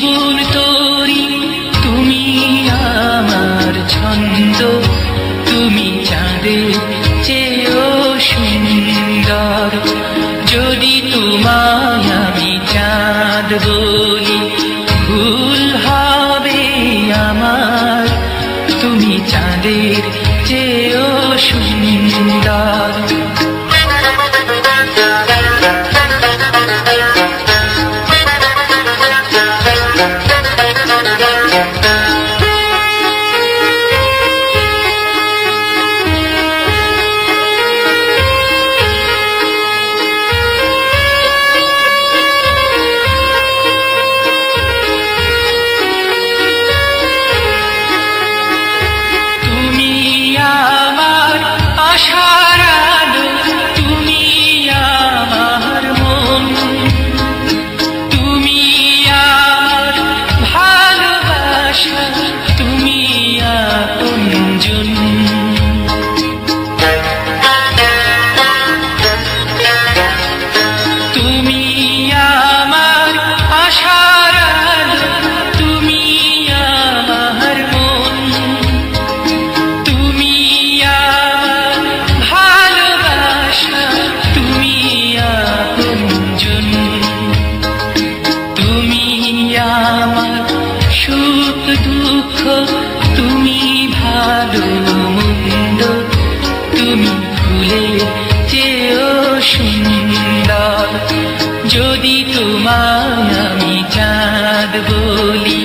জীবন তোরি তুমি আমার ছন্দ, তুমি চাঁদের চেয়েও সুন্দর। যদি তোমায় আমি চাঁদ বলি ভুল হবে আমার, তুমি চাঁদের চেয়েও সুন্দর। আশার আলো তুমি আমার মন, তুমি আমার ভালোবাসা, তুমি আপনজন। তুমি আমার আশার আলো, তুমি আমার মন, তুমি তুমি আপনজন। তুমি আমার সুখ দুঃখ, তুমি ভালো মন্দ, তুমি ফুলের চেয়েও সুন্দর। যদি তোমায় আমি চাঁদ বলি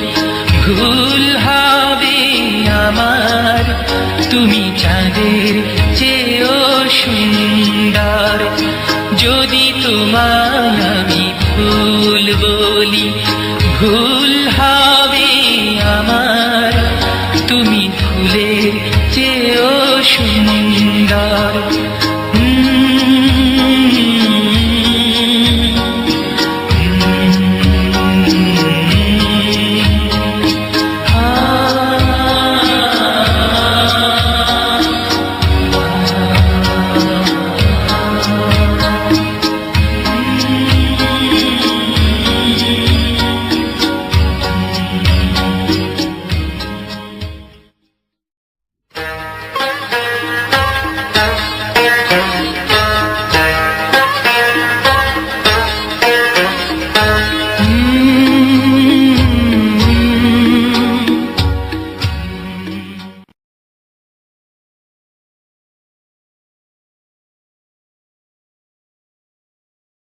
ভুল হবে আমার, তুমি চাঁদের চেয়েও সুন্দর। যদি তোমার